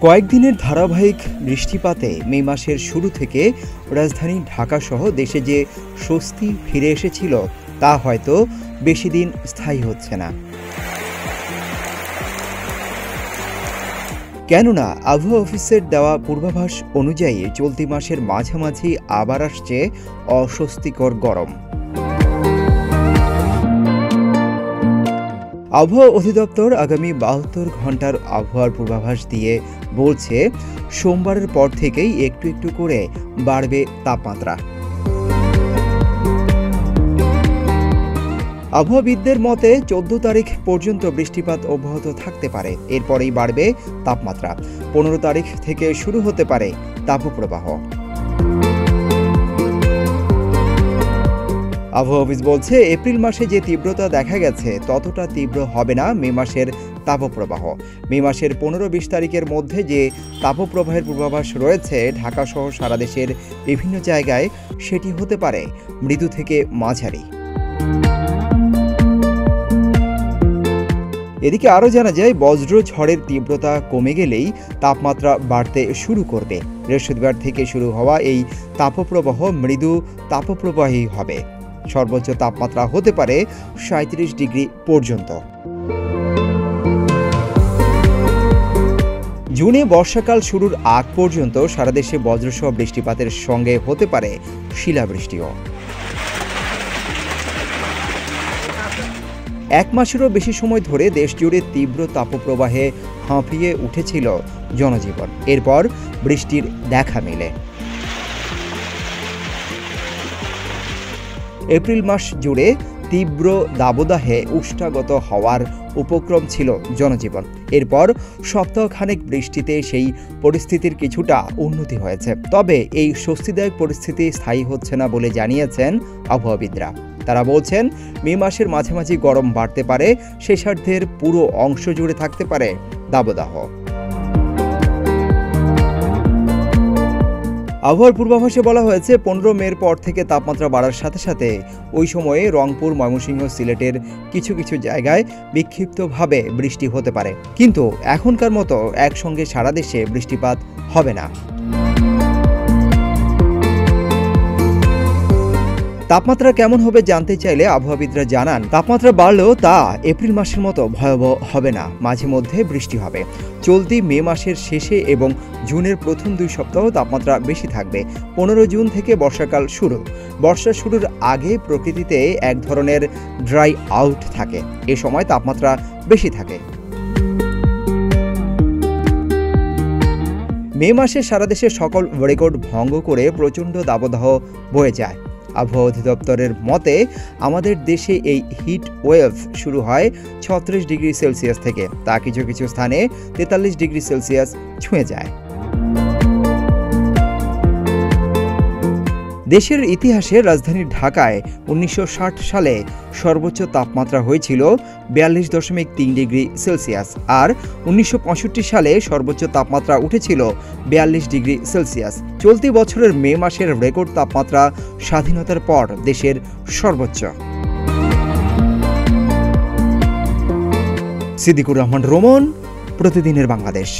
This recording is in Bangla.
কয়েকদিনের ধারাবাহিক বৃষ্টিপাতে মে মাসের শুরু থেকে রাজধানী ঢাকাসহ দেশে যে স্বস্তি ফিরে এসেছিল তা হয়তো বেশি দিন স্থায়ী হচ্ছে না। কেননা আবহাওয়া অফিসের দেওয়া পূর্বাভাস অনুযায়ী চলতি মাসের মাঝামাঝি আবার আসছে অস্বস্তিকর গরম। আবহাওয়া অধিদপ্তর আগামী ৭২ ঘন্টার আবহাওয়ার পূর্বাভাস দিয়ে বলছে, সোমবারের পর থেকেই একটু একটু করে বাড়বে তাপমাত্রা। আবহাওয়াবিদদের মতে ১৪ তারিখ পর্যন্ত বৃষ্টিপাত অব্যাহত থাকতে পারে, এরপরেই বাড়বে তাপমাত্রা। ১৫ তারিখ থেকে শুরু হতে পারে তাপপ্রবাহ। আবহাওয়া অফিস বলছে, এপ্রিল মাসে যে তীব্রতা দেখা গেছে ততটা তীব্র হবে না মে মাসের তাপপ্রবাহ। মে মাসের ১৫-২০ তারিখের মধ্যে যে তাপপ্রবাহের পূর্বাভাস রয়েছে ঢাকাসহ সারা দেশের বিভিন্ন জায়গায়, সেটি হতে পারে মৃদু থেকে মাঝারি। এদিকে আরও জানা যায়, বজ্র ঝড়ের তীব্রতা কমে গেলেই তাপমাত্রা বাড়তে শুরু করবে। বৃহস্পতিবার থেকে শুরু হওয়া এই তাপপ্রবাহ মৃদু তাপপ্রবাহী হবে। সর্বোচ্চ তাপমাত্রা হতে পারে ৩৭ ডিগ্রি পর্যন্ত। জুনে বর্ষাকাল শুরুর আগ পর্যন্ত সারা দেশে বজ্রসহ বৃষ্টিপাতের সঙ্গে হতে পারে শিলাবৃষ্টিও। এক মাসেরও বেশি সময় ধরে দেশজুড়ে তীব্র তাপপ্রবাহে হাঁপিয়ে উঠেছিল জনজীবন। এরপর বৃষ্টির দেখা মেলে। এপ্রিল মাস জুড়ে তীব্র দাবদাহে উষ্ণাগত হওয়ার উপক্রম ছিল জনজীবন। এরপর সপ্তাহখানেক বৃষ্টিতে সেই পরিস্থিতির কিছুটা উন্নতি হয়েছে। তবে এই স্বস্তিদায়ক পরিস্থিতি স্থায়ী হচ্ছে না বলে জানিয়েছেন আবহাওয়াবিদরা। তারা বলছেন, মে মাসের মাঝামাঝি গরম বাড়তে পারে, শেষার্ধের পুরো অংশ জুড়ে থাকতে পারে দাবদাহ। আবহাওয়ার পূর্বাভাসে বলা হয়েছে, ১৫ মের পর থেকে তাপমাত্রা বাড়ার সাথে সাথে ওই সময়ে রংপুর, ময়মনসিংহ, সিলেটের কিছু কিছু জায়গায় বিক্ষিপ্তভাবে বৃষ্টি হতে পারে। কিন্তু এখনকার মতো একসঙ্গে সারা দেশে বৃষ্টিপাত হবে না। তাপমাত্রা কেমন হবে জানতে চাইলে আবহাওয়াবিদরা জানান, তাপমাত্রা বাড়লেও তা এপ্রিল মাসের মতো ভয়াবহ হবে না। মাঝে মধ্যে বৃষ্টি হবে। চলতি মে মাসের শেষে এবং জুনের প্রথম ২ সপ্তাহ তাপমাত্রা বেশি থাকবে। ১৫ জুন থেকে বর্ষাকাল শুরু। বর্ষা শুরুর আগে প্রকৃতিতে এক ধরনের ড্রাই আউট থাকে। এ সময় তাপমাত্রা বেশি থাকে। মে মাসে সারা দেশের সকল রেকর্ড ভঙ্গ করে প্রচণ্ড দাবদাহ বয়ে যায়। আবহাওয়া অধিদপ্তরের মতে, আমাদের দেশে এই হিট ওয়েভ শুরু হয় ৩৬ ডিগ্রি সেলসিয়াস থেকে। তা কিছু কিছু স্থানে ৪৩ ডিগ্রি সেলসিয়াস ছুঁয়ে যায়। দেশের ইতিহাসে রাজধানী ঢাকায় ১৯৬০ সালে সর্বোচ্চ তাপমাত্রা হয়েছিল ৪২.৩ ডিগ্রি সেলসিয়াস, আর ১৯৬৫ সালে সর্বোচ্চ তাপমাত্রা উঠেছিল ৪২ ডিগ্রি সেলসিয়াস। চলতি বছরের মে মাসের রেকর্ড তাপমাত্রা স্বাধীনতার পর দেশের সর্বোচ্চ। সিদ্দিকুর রহমান, রোমন, প্রতিদিনের বাংলাদেশ।